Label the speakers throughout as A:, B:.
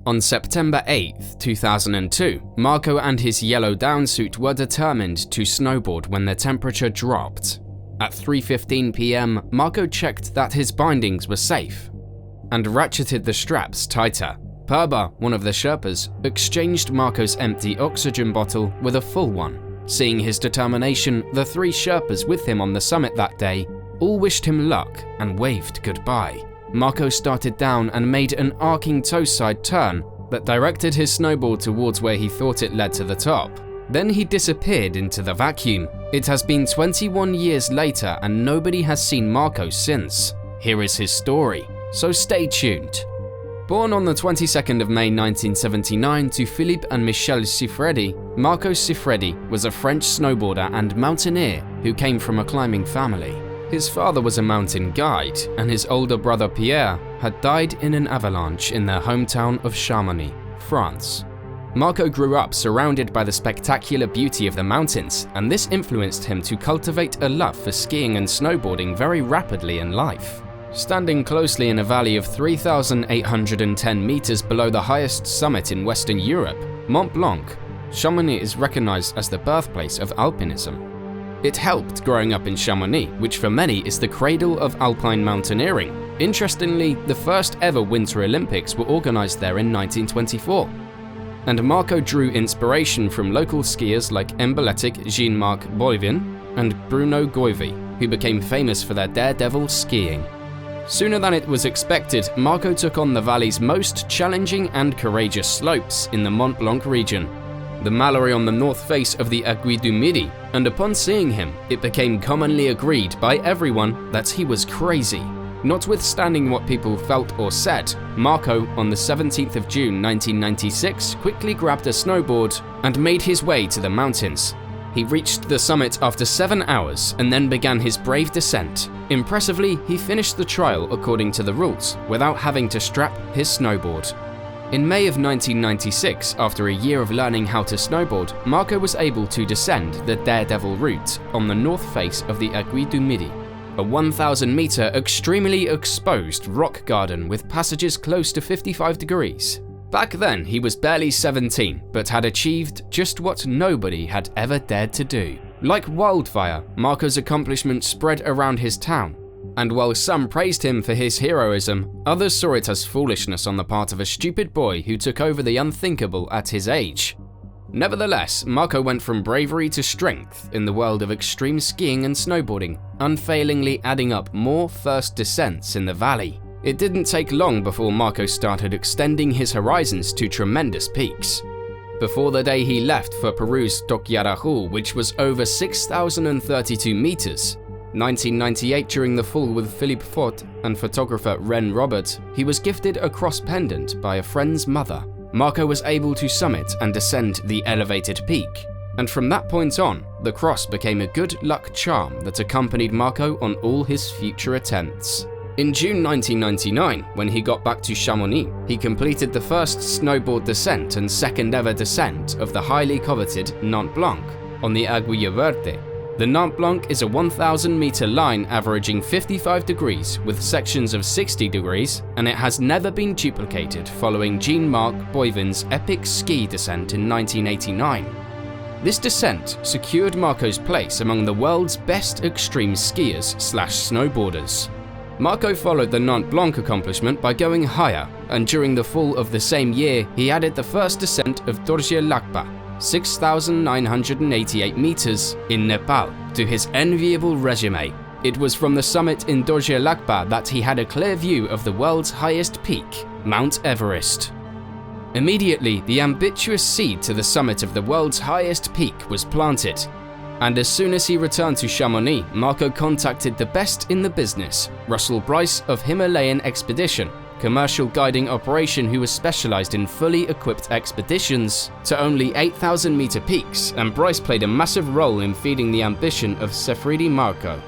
A: On September 8, 2002, Marco and his yellow down suit were determined to snowboard when the temperature dropped. At 3:15 p.m, Marco checked that his bindings were safe and ratcheted the straps tighter. Perba, one of the Sherpas, exchanged Marco's empty oxygen bottle with a full one. Seeing his determination, the 3 Sherpas with him on the summit that day all wished him luck and waved goodbye. Marco started down and made an arcing toe-side turn that directed his snowboard towards where he thought it led to the top. Then he disappeared into the vacuum. It has been 21 years later and nobody has seen Marco since. Here is his story, so stay tuned. Born on the 22nd of May 1979 to Philippe and Michel Siffredi, Marco Siffredi was a French snowboarder and mountaineer who came from a climbing family. His father was a mountain guide, and his older brother Pierre had died in an avalanche in their hometown of Chamonix, France. Marco grew up surrounded by the spectacular beauty of the mountains, and this influenced him to cultivate a love for skiing and snowboarding very rapidly in life. Standing closely in a valley of 3,810 meters below the highest summit in Western Europe, Mont Blanc, Chamonix is recognized as the birthplace of alpinism. It helped growing up in Chamonix, which for many is the cradle of alpine mountaineering. Interestingly, the first ever Winter Olympics were organized there in 1924. And Marco drew inspiration from local skiers like emblematic Jean-Marc Boivin and Bruno Goivy, who became famous for their daredevil skiing. Sooner than it was expected, Marco took on the valley's most challenging and courageous slopes in the Mont Blanc region, the Mallory on the north face of the Aiguille du Midi, and upon seeing him, it became commonly agreed by everyone that he was crazy. Notwithstanding what people felt or said, Marco, on the 17th of June 1996, quickly grabbed a snowboard and made his way to the mountains. He reached the summit after 7 hours and then began his brave descent. Impressively, he finished the trial according to the rules, without having to strap his snowboard. In May of 1996, after a year of learning how to snowboard, Marco was able to descend the Daredevil route on the north face of the Aiguille du Midi, a 1,000-meter extremely exposed rock garden with passages close to 55 degrees. Back then, he was barely 17, but had achieved just what nobody had ever dared to do. Like wildfire, Marco's accomplishment spread around his town. And while some praised him for his heroism, others saw it as foolishness on the part of a stupid boy who took over the unthinkable at his age. Nevertheless, Marco went from bravery to strength in the world of extreme skiing and snowboarding, unfailingly adding up more first descents in the valley. It didn't take long before Marco started extending his horizons to tremendous peaks. Before the day he left for Peru's Tokyaraju, which was over 6,032 meters, 1998 during the fall with Philippe Fort and photographer Ren Robert, he was gifted a cross pendant by a friend's mother. Marco was able to summit and descend the elevated peak, and from that point on, the cross became a good luck charm that accompanied Marco on all his future attempts. In June 1999, when he got back to Chamonix, he completed the first snowboard descent and second ever descent of the highly coveted Mont Blanc on the Aiguille Verte. The Mont Blanc is a 1,000-meter line averaging 55 degrees with sections of 60 degrees, and it has never been duplicated following Jean-Marc Boivin's epic ski descent in 1989. This descent secured Marco's place among the world's best extreme skiers/snowboarders. Marco followed the Mont Blanc accomplishment by going higher, and during the fall of the same year, he added the first descent of Dorje Lakpa, 6,988 meters in Nepal, to his enviable resume. It was from the summit in Dorje Lakpa that he had a clear view of the world's highest peak, Mount Everest. Immediately, the ambitious seed to the summit of the world's highest peak was planted, and as soon as he returned to Chamonix, Marco contacted the best in the business, Russell Bryce of Himalayan Expedition, commercial guiding operation who was specialized in fully equipped expeditions to only 8,000-meter peaks, and Bryce played a massive role in feeding the ambition of Siffredi Marco.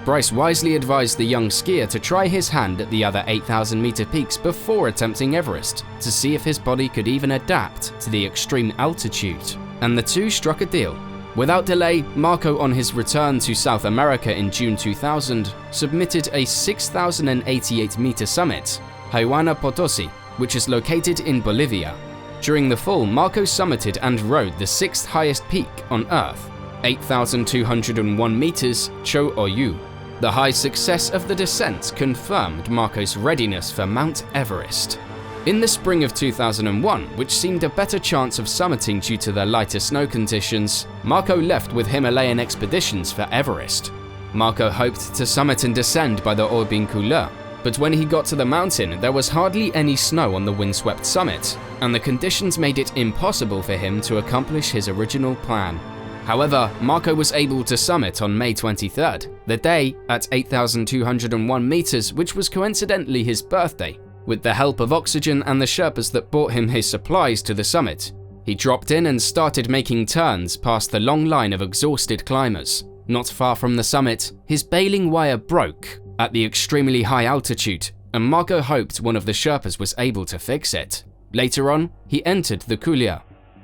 A: Bryce wisely advised the young skier to try his hand at the other 8,000-meter peaks before attempting Everest, to see if his body could even adapt to the extreme altitude, and the two struck a deal. Without delay, Marco, on his return to South America in June 2000, submitted a 6,088-meter summit, Huayna Potosi, which is located in Bolivia. During the fall, Marco summited and rode the 6th highest peak on Earth, 8,201 meters, Cho Oyu. The high success of the descent confirmed Marco's readiness for Mount Everest. In the spring of 2001, which seemed a better chance of summiting due to the lighter snow conditions, Marco left with Himalayan expeditions for Everest. Marco hoped to summit and descend by the Orbincula, but when he got to the mountain, there was hardly any snow on the windswept summit, and the conditions made it impossible for him to accomplish his original plan. However, Marco was able to summit on May 23rd, the day at 8,201 meters, which was coincidentally his birthday. With the help of oxygen and the Sherpas that brought him his supplies to the summit, he dropped in and started making turns past the long line of exhausted climbers. Not far from the summit, his bailing wire broke at the extremely high altitude, and Marco hoped one of the Sherpas was able to fix it. Later on, he entered the Kulia,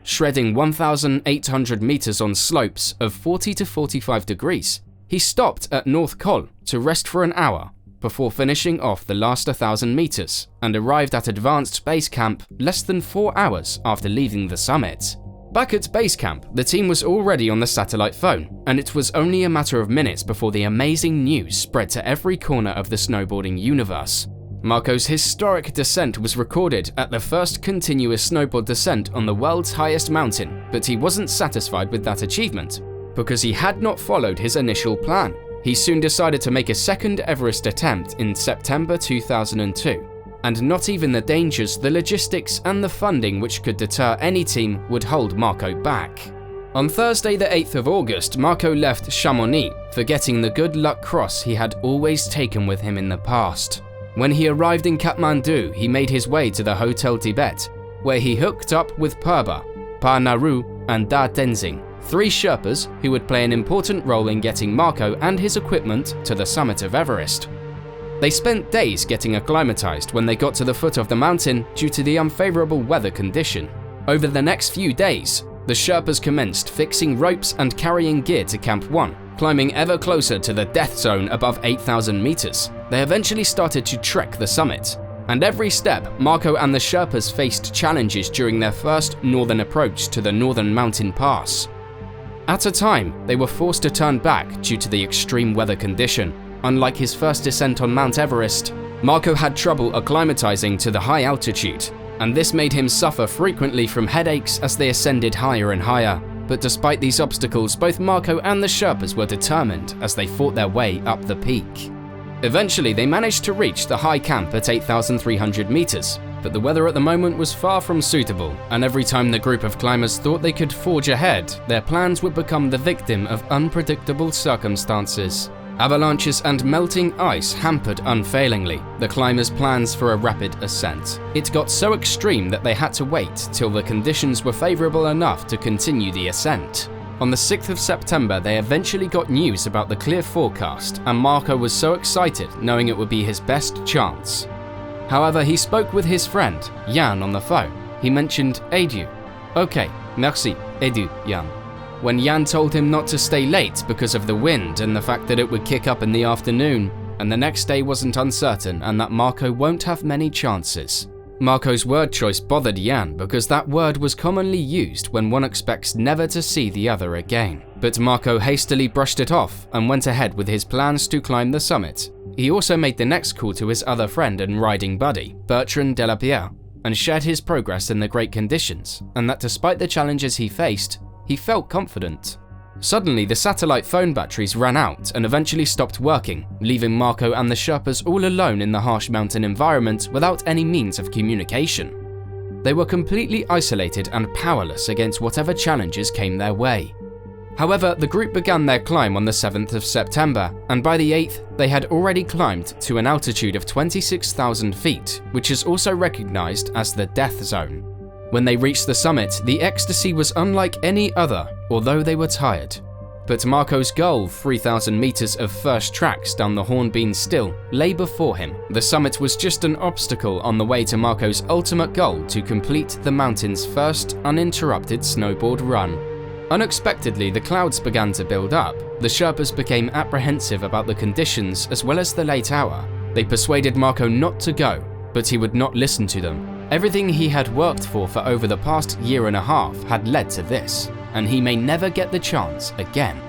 A: shredding 1,800 meters on slopes of 40 to 45 degrees. He stopped at North Col to rest for an hour before finishing off the last 1,000 meters and arrived at advanced base camp less than 4 hours after leaving the summit. Back at base camp, the team was already on the satellite phone, and it was only a matter of minutes before the amazing news spread to every corner of the snowboarding universe. Marco's historic descent was recorded at the first continuous snowboard descent on the world's highest mountain, but he wasn't satisfied with that achievement because he had not followed his initial plan. He soon decided to make a second Everest attempt in September 2002, and not even the dangers, the logistics, and the funding which could deter any team would hold Marco back. On Thursday the 8th of August, Marco left Chamonix, forgetting the good luck cross he had always taken with him in the past. When he arrived in Kathmandu, he made his way to the Hotel Tibet, where he hooked up with Purba, Pa Naru, and Da Tenzing, 3 Sherpas who would play an important role in getting Marco and his equipment to the summit of Everest. They spent days getting acclimatized when they got to the foot of the mountain due to the unfavorable weather condition. Over the next few days, the Sherpas commenced fixing ropes and carrying gear to Camp 1, climbing ever closer to the death zone above 8,000 meters. They eventually started to trek the summit, and every step, Marco and the Sherpas faced challenges during their first northern approach to the northern mountain pass. At a time, they were forced to turn back due to the extreme weather condition. Unlike his first descent on Mount Everest, Marco had trouble acclimatizing to the high altitude, and this made him suffer frequently from headaches as they ascended higher and higher. But despite these obstacles, both Marco and the Sherpas were determined as they fought their way up the peak. Eventually, they managed to reach the high camp at 8,300 meters, but the weather at the moment was far from suitable, and every time the group of climbers thought they could forge ahead, their plans would become the victim of unpredictable circumstances. Avalanches and melting ice hampered unfailingly the climbers' plans for a rapid ascent. It got so extreme that they had to wait till the conditions were favorable enough to continue the ascent. On the 6th of September, they eventually got news about the clear forecast, and Marco was so excited knowing it would be his best chance. However, he spoke with his friend, Jan, on the phone. He mentioned Adieu. Okay, merci, adieu, Jan. When Jan told him not to stay late because of the wind and the fact that it would kick up in the afternoon, and the next day wasn't uncertain and that Marco won't have many chances. Marco's word choice bothered Jan because that word was commonly used when one expects never to see the other again. But Marco hastily brushed it off and went ahead with his plans to climb the summit. He also made the next call to his other friend and riding buddy, Bertrand Delapierre, and shared his progress in the great conditions, and that despite the challenges he faced, he felt confident. Suddenly, the satellite phone batteries ran out and eventually stopped working, leaving Marco and the Sherpas all alone in the harsh mountain environment without any means of communication. They were completely isolated and powerless against whatever challenges came their way. However, the group began their climb on the 7th of September, and by the 8th, they had already climbed to an altitude of 26,000 feet, which is also recognized as the death zone. When they reached the summit, the ecstasy was unlike any other, although they were tired. But Marco's goal, 3,000 meters of first tracks down the Hornbeam still, lay before him. The summit was just an obstacle on the way to Marco's ultimate goal to complete the mountain's first uninterrupted snowboard run. Unexpectedly, the clouds began to build up. The Sherpas became apprehensive about the conditions as well as the late hour. They persuaded Marco not to go, but he would not listen to them. Everything he had worked for over the past year and a half had led to this, and he may never get the chance again.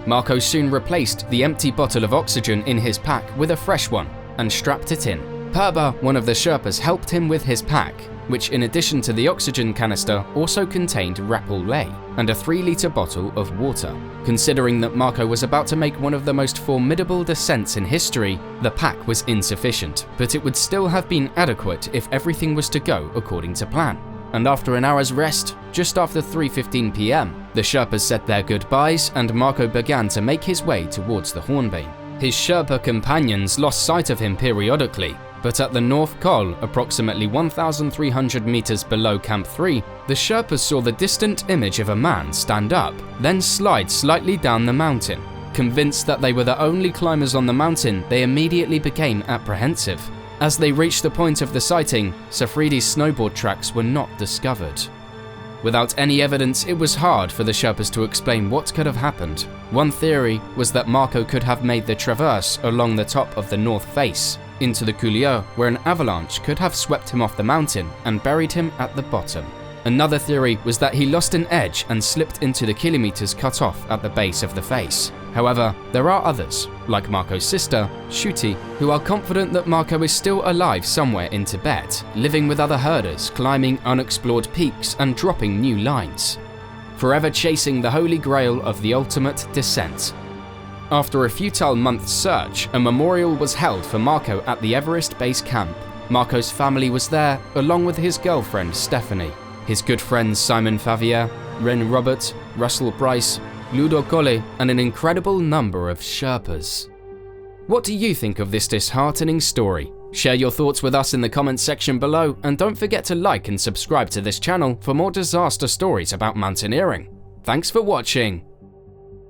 A: Marco soon replaced the empty bottle of oxygen in his pack with a fresh one and strapped it in. Perba, one of the Sherpas, helped him with his pack, which in addition to the oxygen canister also contained rapollet and a 3-litre bottle of water. Considering that Marco was about to make one of the most formidable descents in history, the pack was insufficient, but it would still have been adequate if everything was to go according to plan. And after an hour's rest, just after 3:15 p.m, the Sherpas said their goodbyes and Marco began to make his way towards the Hornbeam. His Sherpa companions lost sight of him periodically, but at the North Col, approximately 1,300 meters below Camp 3, the Sherpas saw the distant image of a man stand up, then slide slightly down the mountain. Convinced that they were the only climbers on the mountain, they immediately became apprehensive. As they reached the point of the sighting, Siffredi's snowboard tracks were not discovered. Without any evidence, it was hard for the Sherpas to explain what could have happened. One theory was that Marco could have made the traverse along the top of the north face, into the couloir, where an avalanche could have swept him off the mountain and buried him at the bottom. Another theory was that he lost an edge and slipped into the kilometers cut off at the base of the face. However, there are others, like Marco's sister, Shuti, who are confident that Marco is still alive somewhere in Tibet, living with other herders, climbing unexplored peaks and dropping new lines, forever chasing the holy grail of the ultimate descent. After a futile month's search, a memorial was held for Marco at the Everest base camp. Marco's family was there, along with his girlfriend Stephanie, his good friends Simon Favier, Ren Robert, Russell Price, Ludo Colle, and an incredible number of Sherpas. What do you think of this disheartening story? Share your thoughts with us in the comments section below, and don't forget to like and subscribe to this channel for more disaster stories about mountaineering. Thanks for watching.